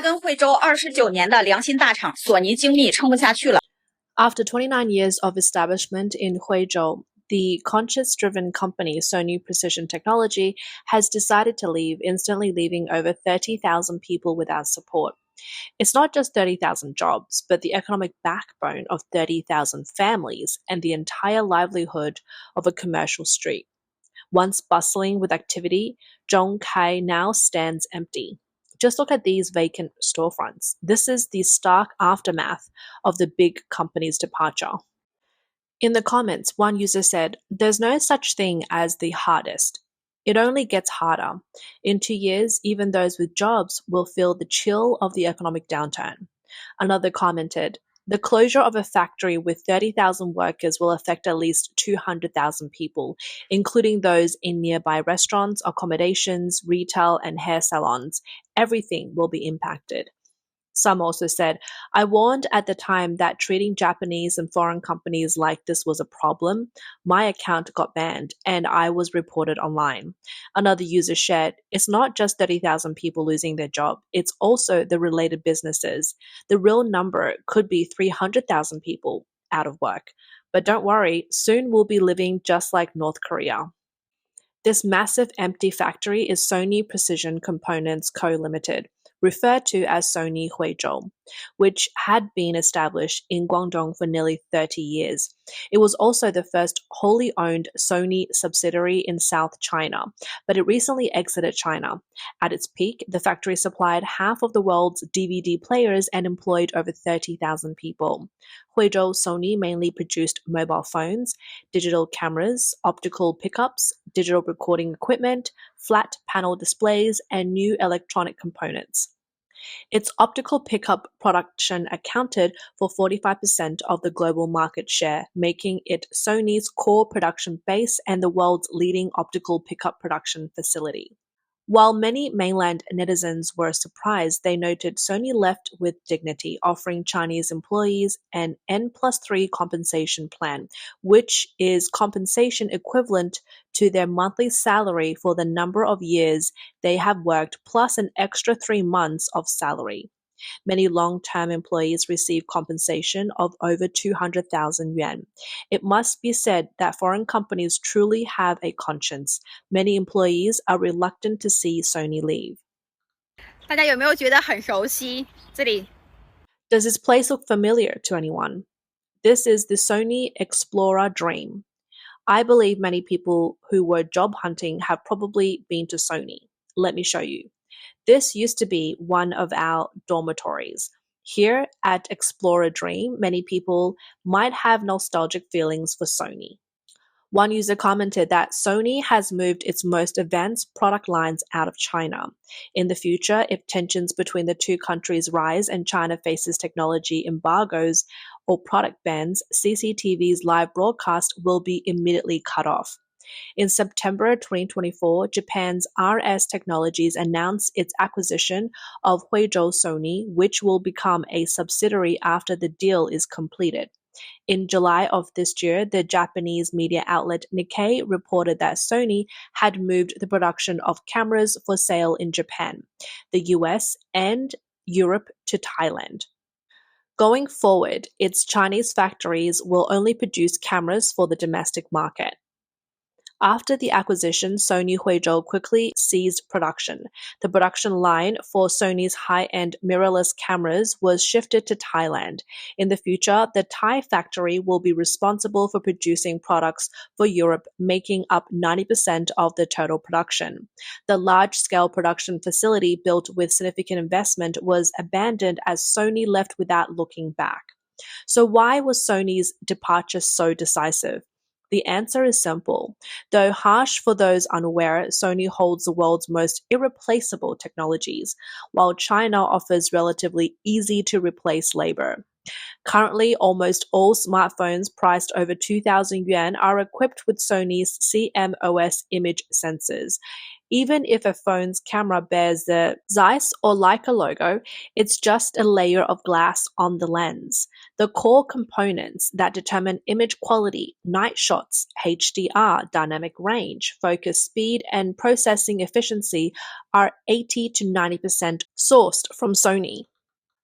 根惠州29年的良心大厂索尼精密撑不下去了。After 29 years of establishment in Huizhou, the conscience-driven company Sony Precision Technology has decided to leave, instantly leaving over 30,000 people without support. It's not just 30,000 jobs, but the economic backbone of 30,000 families and the entire livelihood of a commercial street. Once bustling with activity, Zhongkai now stands empty. Just look at these vacant storefronts. This is the stark aftermath of the big company's departure. In the comments, one user said, "There's no such thing as the hardest. It only gets harder. In 2 years, even those with jobs will feel the chill of the economic downturn." Another commented, "The closure of a factory with 30,000 workers will affect at least 200,000 people, including those in nearby restaurants, accommodations, retail, and hair salons. Everything will be impacted." Some also said, "I warned at the time that treating Japanese and foreign companies like this was a problem. My account got banned and I was reported online." Another user shared, "It's not just 30,000 people losing their job, it's also the related businesses. The real number could be 300,000 people out of work. But don't worry, soon we'll be living just like North Korea." This massive empty factory is Sony Precision Components Co. Limited, referred to as Sony Huizhou, which had been established in Guangdong for nearly 30 years. It was also the first wholly owned Sony subsidiary in South China, but it recently exited China. At its peak, the factory supplied half of the world's DVD players and employed over 30,000 people. Huizhou Sony mainly produced mobile phones, digital cameras, optical pickups, digital recording equipment, flat panel displays, and new electronic components. Its optical pickup production accounted for 45% of the global market share, making it Sony's core production base and the world's leading optical pickup production facility. While many mainland netizens were surprised, they noted Sony left with dignity, offering Chinese employees an N+3 compensation plan, which is compensation equivalent to their monthly salary for the number of years they have worked, plus an extra 3 months of salary. Many long-term employees receive compensation of over 200,000 yuan. It must be said that foreign companies truly have a conscience. Many employees are reluctant to see Sony leave. 大家有没有觉得很熟悉？这里 Does this place look familiar to anyone? This is the Sony Explorer Dream. I believe many people who were job hunting have probably been to Sony. Let me show you. This used to be one of our dormitories. Here at Explorer Dream, many people might have nostalgic feelings for Sony. One user commented that Sony has moved its most advanced product lines out of China. In the future, if tensions between the two countries rise and China faces technology embargoes or product bans, CCTV's live broadcast will be immediately cut off. In September 2024, Japan's RS Technologies announced its acquisition of Huizhou Sony, which will become a subsidiary after the deal is completed. In July of this year, the Japanese media outlet Nikkei reported that Sony had moved the production of cameras for sale in Japan, the US, and Europe to Thailand. Going forward, its Chinese factories will only produce cameras for the domestic market. After the acquisition, Sony Huizhou quickly ceased production. The production line for Sony's high-end mirrorless cameras was shifted to Thailand. In the future, the Thai factory will be responsible for producing products for Europe, making up 90% of the total production. The large-scale production facility built with significant investment was abandoned as Sony left without looking back. So why was Sony's departure so decisive? The answer is simple. Though harsh for those unaware, Sony holds the world's most irreplaceable technologies, while China offers relatively easy-to-replace labor. Currently, almost all smartphones priced over 2,000 yuan are equipped with Sony's CMOS image sensors. Even if a phone's camera bears the Zeiss or Leica logo, it's just a layer of glass on the lens. The core components that determine image quality, night shots, HDR, dynamic range, focus speed, and processing efficiency are 80 to 90% sourced from Sony.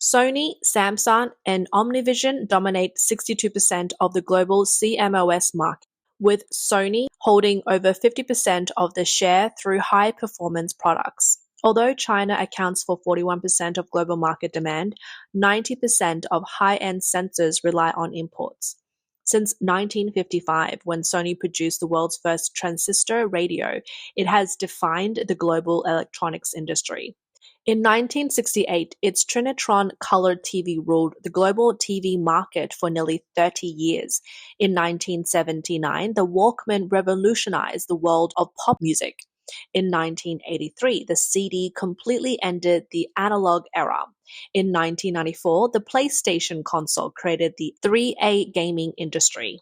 Sony, Samsung, and Omnivision dominate 62% of the global CMOS market, with Sony holding over 50% of the share through high-performance products. Although China accounts for 41% of global market demand, 90% of high-end sensors rely on imports. Since 1955, when Sony produced the world's first transistor radio, it has defined the global electronics industry. In 1968, its Trinitron colored TV ruled the global TV market for nearly 30 years. In 1979, the Walkman revolutionized the world of pop music. In 1983, the CD completely ended the analog era. In 1994, the PlayStation console created the 3A gaming industry.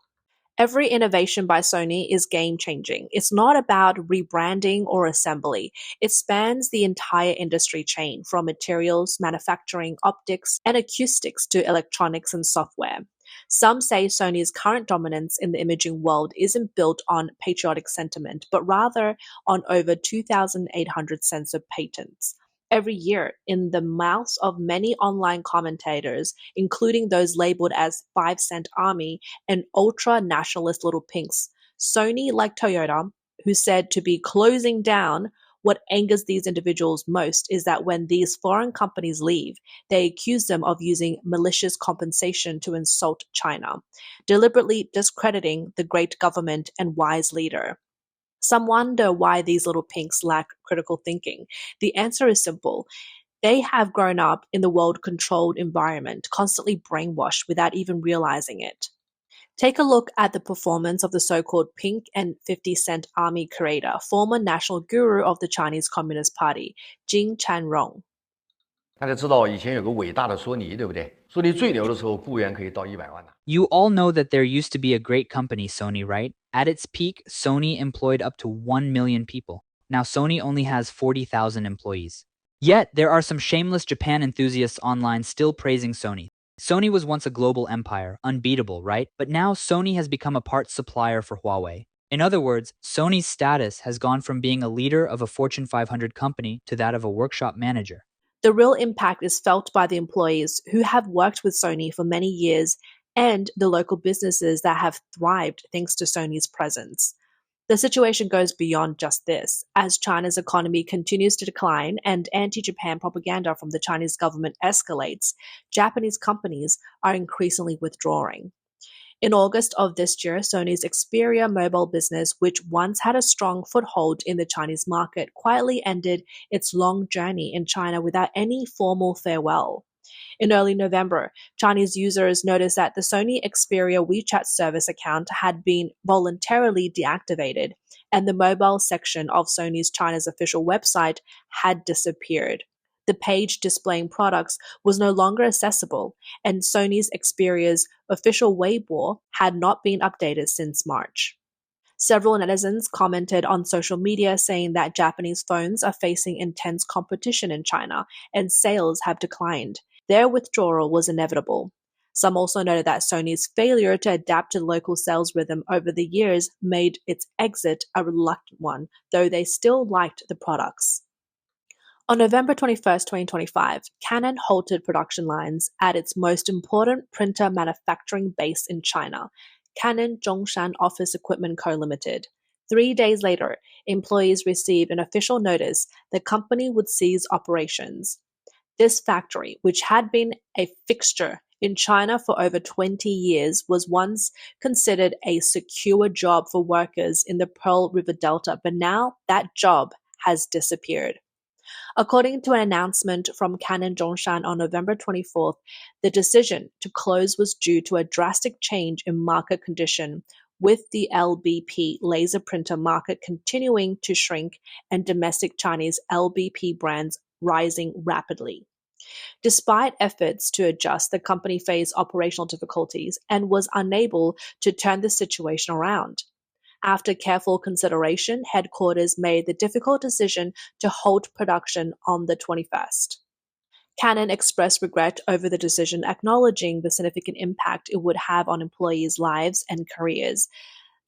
Every innovation by Sony is game-changing. It's not about rebranding or assembly. It spans the entire industry chain, from materials, manufacturing, optics, and acoustics to electronics and software. Some say Sony's current dominance in the imaging world isn't built on patriotic sentiment, but rather on over 2,800 sensor patents. Every year, in the mouths of many online commentators, including those labeled as 5-cent army and ultra-nationalist little pinks, Sony, like Toyota, who said to be closing down, what angers these individuals most is that when these foreign companies leave, they accuse them of using malicious compensation to insult China, deliberately discrediting the great government and wise leader. Some wonder why these little pinks lack critical thinking. The answer is simple. They have grown up in the world-controlled environment, constantly brainwashed without even realizing it. Take a look at the performance of the so-called Pink and 50-Cent Army creator, former national guru of the Chinese Communist Party, Jing Chanrong. 大家知道以前有个伟大的索尼，对不对？索尼最牛的时候，雇员可以到100万的。You all know that there used to be a great company, Sony, right? At its peak, Sony employed up to 1 million people. Now Sony only has 40,000 employees. Yet, there are some shameless Japan enthusiasts online still praising Sony. Sony was once a global empire, unbeatable, right? But now Sony has become a parts supplier for Huawei. In other words, Sony's status has gone from being a leader of a Fortune 500 company to that of a workshop manager. The real impact is felt by the employees who have worked with Sony for many years and the local businesses that have thrived thanks to Sony's presence. The situation goes beyond just this. As China's economy continues to decline and anti-Japan propaganda from the Chinese government escalates, Japanese companies are increasingly withdrawing. In August of this year, Sony's Xperia mobile business, which once had a strong foothold in the Chinese market, quietly ended its long journey in China without any formal farewell. In early November, Chinese users noticed that the Sony Xperia WeChat service account had been voluntarily deactivated, and the mobile section of Sony's China's official website had disappeared. The page displaying products was no longer accessible, and Sony's Xperia's official Weibo had not been updated since March. Several netizens commented on social media saying that Japanese phones are facing intense competition in China and sales have declined. Their withdrawal was inevitable. Some also noted that Sony's failure to adapt to the local sales rhythm over the years made its exit a reluctant one, though they still liked the products. On November 21, 2025, Canon halted production lines at its most important printer manufacturing base in China, Canon Zhongshan Office Equipment Co. Limited. 3 days later, employees received an official notice the company would cease operations. This factory, which had been a fixture in China for over 20 years, was once considered a secure job for workers in the Pearl River Delta, but now that job has disappeared. According to an announcement from Canon Zhongshan on November 24th, the decision to close was due to a drastic change in market condition, with the LBP laser printer market continuing to shrink and domestic Chinese LBP brands rising rapidly. Despite efforts to adjust, the company faced operational difficulties and was unable to turn the situation around. After careful consideration, headquarters made the difficult decision to halt production on the 21st. Canon expressed regret over the decision, acknowledging the significant impact it would have on employees' lives and careers.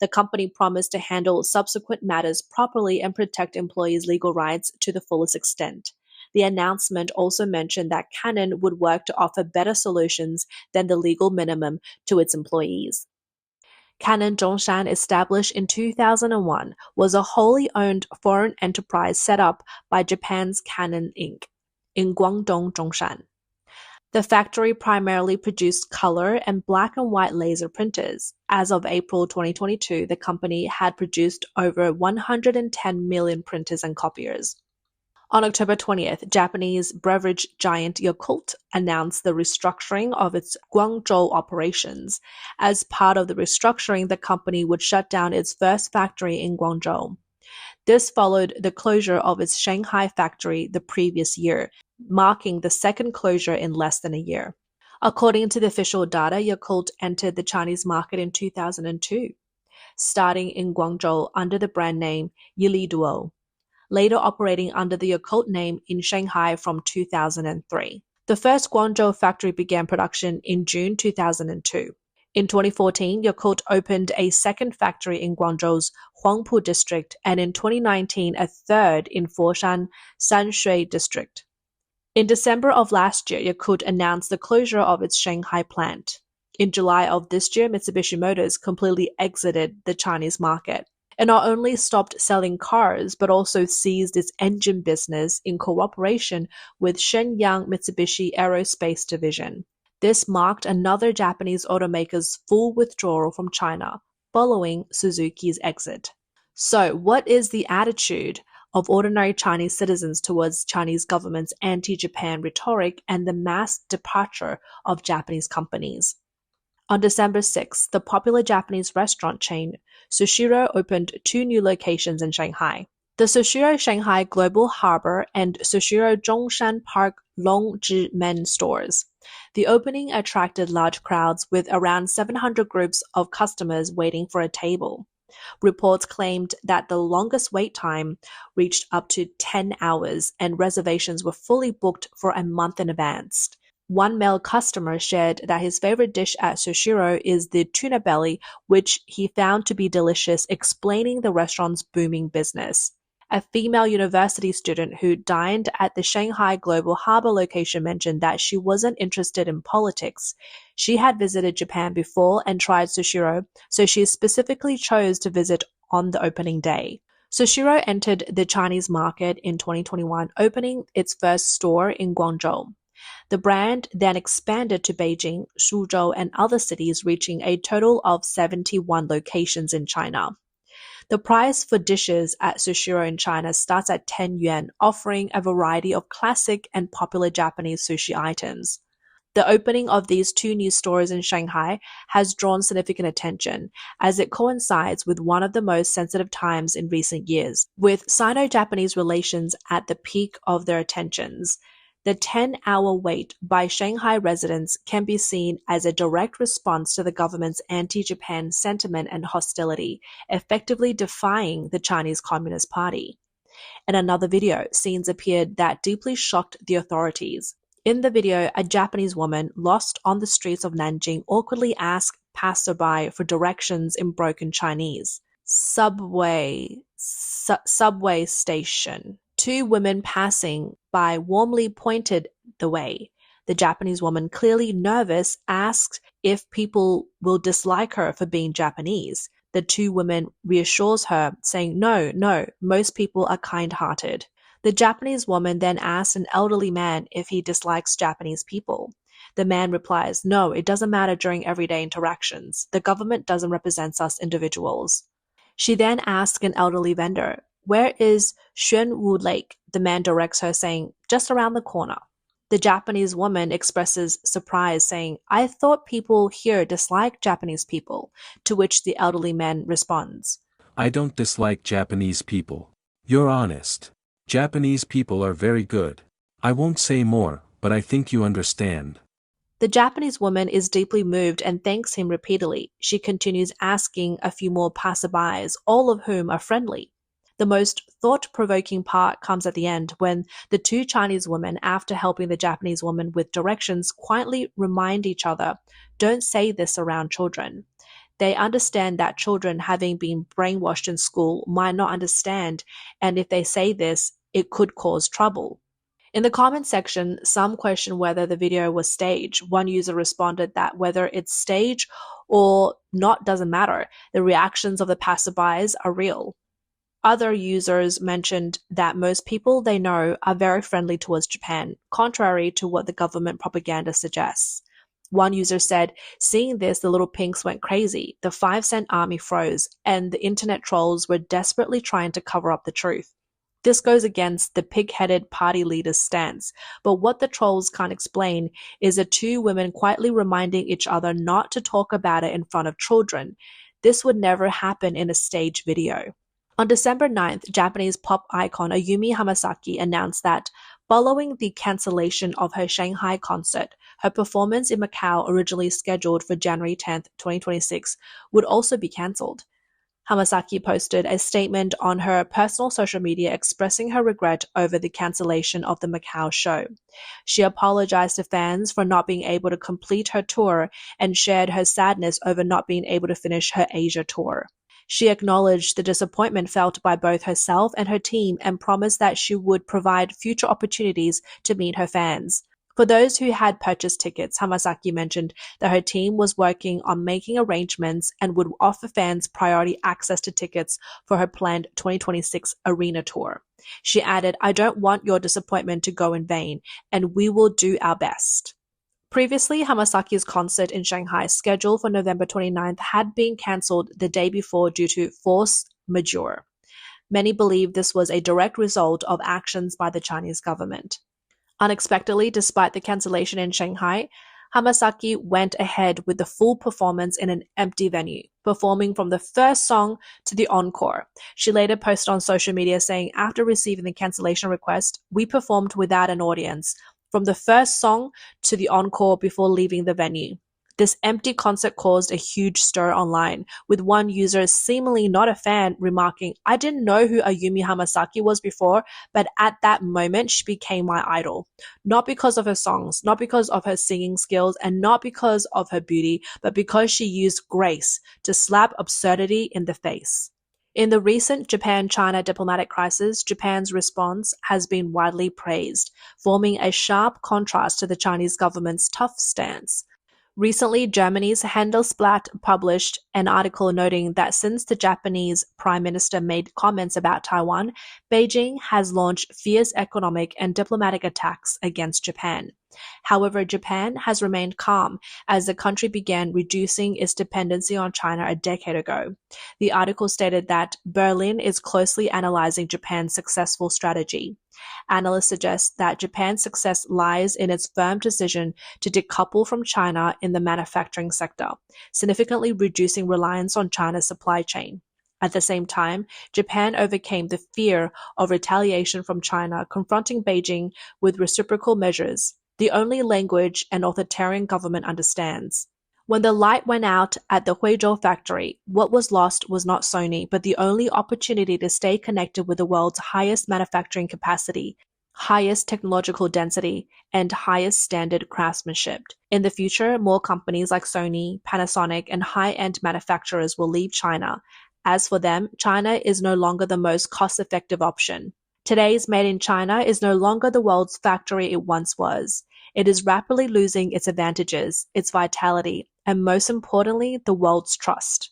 The company promised to handle subsequent matters properly and protect employees' legal rights to the fullest extent. The announcement also mentioned that Canon would work to offer better solutions than the legal minimum to its employees. Canon Zhongshan, established in 2001, was a wholly owned foreign enterprise set up by Japan's Canon Inc. in Guangdong, Zhongshan. The factory primarily produced color and black and white laser printers. As of April 2022, the company had produced over 110 million printers and copiers. On October 20th, Japanese beverage giant Yakult announced the restructuring of its Guangzhou operations. As part of the restructuring, the company would shut down its first factory in Guangzhou. This followed the closure of its Shanghai factory the previous year, marking the second closure in less than a year. According to the official data, Yakult entered the Chinese market in 2002, starting in Guangzhou under the brand name Yili Duo, later operating under the Yakult name in Shanghai from 2003. The first Guangzhou factory began production in June 2002. In 2014, Yakult opened a second factory in Guangzhou's Huangpu district, and in 2019, a third in Foshan Sanshui district. In December of last year, Yakult announced the closure of its Shanghai plant. In July of this year, Mitsubishi Motors completely exited the Chinese market and not only stopped selling cars, but also seized its engine business in cooperation with Shenyang Mitsubishi Aerospace Division. This marked another Japanese automaker's full withdrawal from China, following Suzuki's exit. So, what is the attitude of ordinary Chinese citizens towards Chinese government's anti-Japan rhetoric and the mass departure of Japanese companies? On December 6, the popular Japanese restaurant chain Sushiro opened 2 new locations in Shanghai. The Sushiro Shanghai Global Harbor and Sushiro Zhongshan Park Longzhimen stores. The opening attracted large crowds with around 700 groups of customers waiting for a table. Reports claimed that the longest wait time reached up to 10 hours and reservations were fully booked for a month in advance. One male customer shared that his favorite dish at Sushiro is the tuna belly, which he found to be delicious, explaining the restaurant's booming business. A female university student who dined at the Shanghai Global Harbor location mentioned that she wasn't interested in politics. She had visited Japan before and tried Sushiro, so she specifically chose to visit on the opening day. Sushiro entered the Chinese market in 2021, opening its first store in Guangzhou. The brand then expanded to Beijing, Suzhou, and other cities, reaching a total of 71 locations in China. The price for dishes at Sushiro in China starts at 10 yuan, offering a variety of classic and popular Japanese sushi items. The opening of these 2 new stores in Shanghai has drawn significant attention, as it coincides with one of the most sensitive times in recent years, with Sino-Japanese relations at the peak of their tensions. The 10-hour wait by Shanghai residents can be seen as a direct response to the government's anti-Japan sentiment and hostility, effectively defying the Chinese Communist Party. In another video, scenes appeared that deeply shocked the authorities. In the video, a Japanese woman lost on the streets of Nanjing awkwardly asked passerby for directions in broken Chinese. Subway station. 2 women passing by warmly pointed the way. The Japanese woman, clearly nervous, asked if people will dislike her for being Japanese. The 2 women reassures her, saying, No, most people are kind-hearted. The Japanese woman then asks an elderly man if he dislikes Japanese people. The man replies, No, it doesn't matter during everyday interactions. The government doesn't represent us individuals. She then asks an elderly vendor, Where is Xuanwu Lake? The man directs her, saying, Just around the corner. The Japanese woman expresses surprise, saying, I thought people here dislike Japanese people, to which the elderly man responds, I don't dislike Japanese people. You're honest. Japanese people are very good. I won't say more, but I think you understand. The Japanese woman is deeply moved and thanks him repeatedly. She continues asking a few more passerbys, all of whom are friendly. The most thought-provoking part comes at the end when the two Chinese women, after helping the Japanese woman with directions, quietly remind each other, "Don't say this around children." They understand that children, having been brainwashed in school, might not understand, and if they say this, it could cause trouble. In the comment section, some question whether the video was staged. One user responded that whether it's staged or not doesn't matter. The reactions of the passerbys are real. Other users mentioned that most people they know are very friendly towards Japan, contrary to what the government propaganda suggests. One user said, "Seeing this, the little pinks went crazy. The 5-cent army froze, and the internet trolls were desperately trying to cover up the truth." This goes against the pig-headed party leader's stance, but what the trolls can't explain is the two women quietly reminding each other not to talk about it in front of children. This would never happen in a staged video. On December 9th, Japanese pop icon Ayumi Hamasaki announced that, following the cancellation of her Shanghai concert, her performance in Macau, originally scheduled for January 10th, 2026, would also be cancelled. Hamasaki posted a statement on her personal social media expressing her regret over the cancellation of the Macau show. She apologized to fans for not being able to complete her tour and shared her sadness over not being able to finish her Asia tour. She acknowledged the disappointment felt by both herself and her team and promised that she would provide future opportunities to meet her fans. For those who had purchased tickets, Hamasaki mentioned that her team was working on making arrangements and would offer fans priority access to tickets for her planned 2026 arena tour. She added, "I don't want your disappointment to go in vain, and we will do our best." Previously, Hamasaki's concert in Shanghai, scheduled for November 29th, had been cancelled the day before due to force majeure. Many believe this was a direct result of actions by the Chinese government. Unexpectedly, despite the cancellation in Shanghai, Hamasaki went ahead with the full performance in an empty venue, performing from the first song to the encore. She later posted on social media saying, "After receiving the cancellation request, we performed without an audience, from the first song to the encore before leaving the venue." This empty concert caused a huge stir online, with one user, seemingly not a fan, remarking, "I didn't know who Ayumi Hamasaki was before, but at that moment she became my idol. Not because of her songs, not because of her singing skills, and not because of her beauty, but because she used grace to slap absurdity in the face." In the recent Japan-China diplomatic crisis, Japan's response has been widely praised, forming a sharp contrast to the Chinese government's tough stance. Recently, Germany's Handelsblatt published an article noting that since the Japanese Prime Minister made comments about Taiwan, Beijing has launched fierce economic and diplomatic attacks against Japan. However, Japan has remained calm as the country began reducing its dependency on China a decade ago. The article stated that Berlin is closely analyzing Japan's successful strategy. Analysts suggest that Japan's success lies in its firm decision to decouple from China in the manufacturing sector, significantly reducing reliance on China's supply chain. At the same time, Japan overcame the fear of retaliation from China, confronting Beijing with reciprocal measures, the only language an authoritarian government understands. When the light went out at the Huizhou factory, what was lost was not Sony, but the only opportunity to stay connected with the world's highest manufacturing capacity, highest technological density, and highest standard craftsmanship. In the future, more companies like Sony, Panasonic, and high-end manufacturers will leave China. As for them, China is no longer the most cost-effective option. Today's Made in China is no longer the world's factory it once was. It is rapidly losing its advantages, its vitality, and most importantly, the world's trust.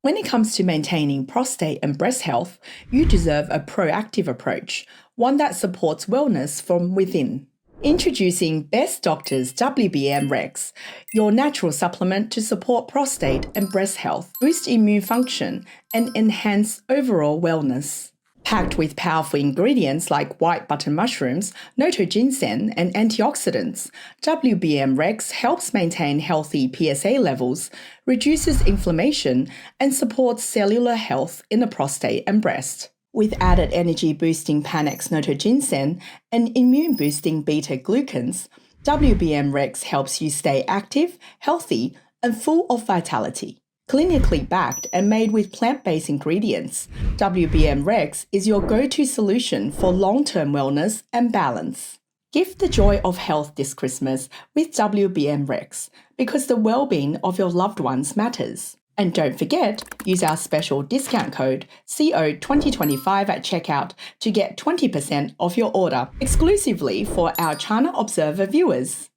When it comes to maintaining prostate and breast health, you deserve a proactive approach, one that supports wellness from within. Introducing Best Doctors WBM Rex, your natural supplement to support prostate and breast health, boost immune function, and enhance overall wellness. Packed with powerful ingredients like white button mushrooms, noto ginseng, and antioxidants, WBM Rex helps maintain healthy PSA levels, reduces inflammation, and supports cellular health in the prostate and breast. With added energy-boosting Panax noto ginseng and immune-boosting beta-glucans, WBM Rex helps you stay active, healthy, and full of vitality. Clinically backed and made with plant-based ingredients, WBM Rex is your go-to solution for long-term wellness and balance. Gift the joy of health this Christmas with WBM Rex because the well-being of your loved ones matters. And don't forget, use our special discount code CO2025 at checkout to get 20% off your order exclusively for our China Observer viewers.